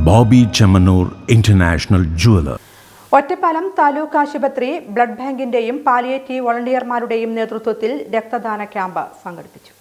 Bobby Chemmanur international jeweller. Ottapalam taluk ആശുപത്രി blood ബാങ്കിന്റെയും palliative വോളണ്ടിയർമാരുടെയും നേതൃത്വത്തിൽ രക്തദാന ക്യാമ്പ് സംഘടിപ്പിച്ചു.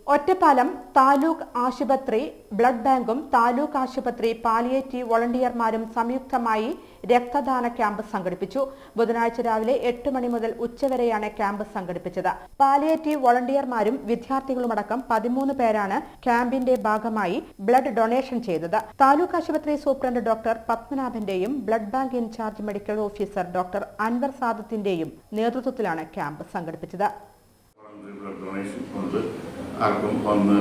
ഒറ്റപ്പാലം താലൂക്ക് ആശുപത്രി ബ്ലഡ് ബാങ്കും താലൂക്ക് ആശുപത്രി പാലിയേറ്റീവ് വോളണ്ടിയർമാരും സംയുക്തമായി രക്തദാന ക്യാമ്പ് സംഘടിപ്പിച്ചു. ബുധനാഴ്ച രാവിലെ 8 മണി മുതൽ ഉച്ചവരെയാണ് ക്യാമ്പ് സംഘടിപ്പിച്ചത്. പാലിയേറ്റീവ് വോളണ്ടിയർമാരും വിദ്യാർത്ഥികളുമടക്കം 13 പേരാണ് ക്യാമ്പിന്റെ ഭാഗമായി ബ്ലഡ് ഡൊണേഷൻ ചെയ്തത്. താലൂക്ക് ആശുപത്രി സൂപ്രണ്ട് ഡോക്ടർ പത്മനാഭന്റെയും blood bank in charge medical officer doctor Anwar സാദത്തിന്റെയും നേതൃത്വത്തിലാണ് ക്യാമ്പ് സംഘടിപ്പിച്ചത്. ആർക്കും വന്ന്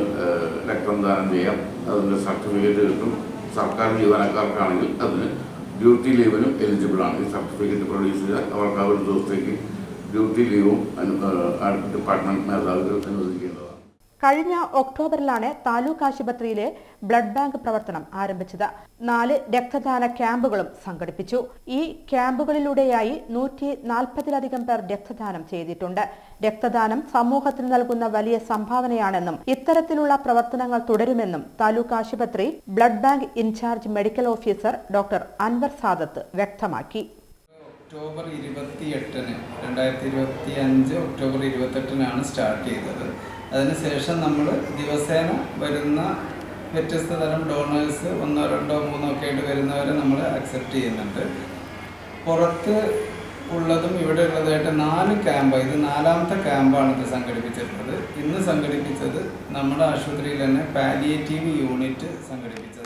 രക്തദാനം ചെയ്യാം. അതിൻ്റെ സർട്ടിഫിക്കറ്റ് കിട്ടും. സർക്കാർ ജീവനക്കാർക്കാണെങ്കിൽ അതിന് ഡ്യൂട്ടി ലീവിനും എലിജിബിളാണ്. ഈ സർട്ടിഫിക്കറ്റ് പ്രൊഡ്യൂസ് ചെയ്താൽ അവർക്ക് ആ ഒരു ദിവസത്തേക്ക് ഡ്യൂട്ടി ലീവും ഡിപ്പാർട്ട്മെന്റ് മേധാവികൾ അനുവദിക്കേണ്ടതാണ്. കഴിഞ്ഞ ഒക്ടോബറിലാണ് താലൂക്ക് ആശുപത്രിയിലെ ബ്ലഡ് ബാങ്ക് പ്രവർത്തനം ആരംഭിച്ചത്. 4 രക്തദാന ക്യാമ്പുകളും സംഘടിപ്പിച്ചു. ഈ ക്യാമ്പുകളിലൂടെയായി 140-ലധികം പേർ രക്തദാനം ചെയ്തിട്ടുണ്ട്. രക്തദാനം സമൂഹത്തിന് നൽകുന്ന വലിയ സംഭാവനയാണെന്നും ഇത്തരത്തിലുള്ള പ്രവർത്തനങ്ങൾ തുടരുമെന്നും താലൂക്ക് ആശുപത്രി blood bank in charge medical officer doctor Anwar Sadath വ്യക്തമാക്കി. ഒക്ടോബർ 28-ന് 2025 ഒക്ടോബർ 28-നാണ് സ്റ്റാർട്ട് ചെയ്തത്. അതിനുശേഷം നമ്മൾ ദിവസേന വരുന്ന വ്യത്യസ്ത തരം ഡോണേഴ്സ് 1, 2, 3 ഒക്കെ ആയിട്ട് വരുന്നവരെ നമ്മൾ അക്സെപ്റ്റ് ചെയ്യുന്നുണ്ട്. പുറത്ത് ഉള്ളതും ഇവിടെ ഉള്ളതായിട്ട് 4 ക്യാമ്പ്, ഇത് 4ാമത്തെ ക്യാമ്പാണ് ഇത് സംഘടിപ്പിച്ചിട്ടുള്ളത്. ഇന്ന് സംഘടിപ്പിച്ചത് നമ്മുടെ ആശുപത്രിയിൽ തന്നെ പാലിയേറ്റീവ് യൂണിറ്റ് സംഘടിപ്പിച്ചത്.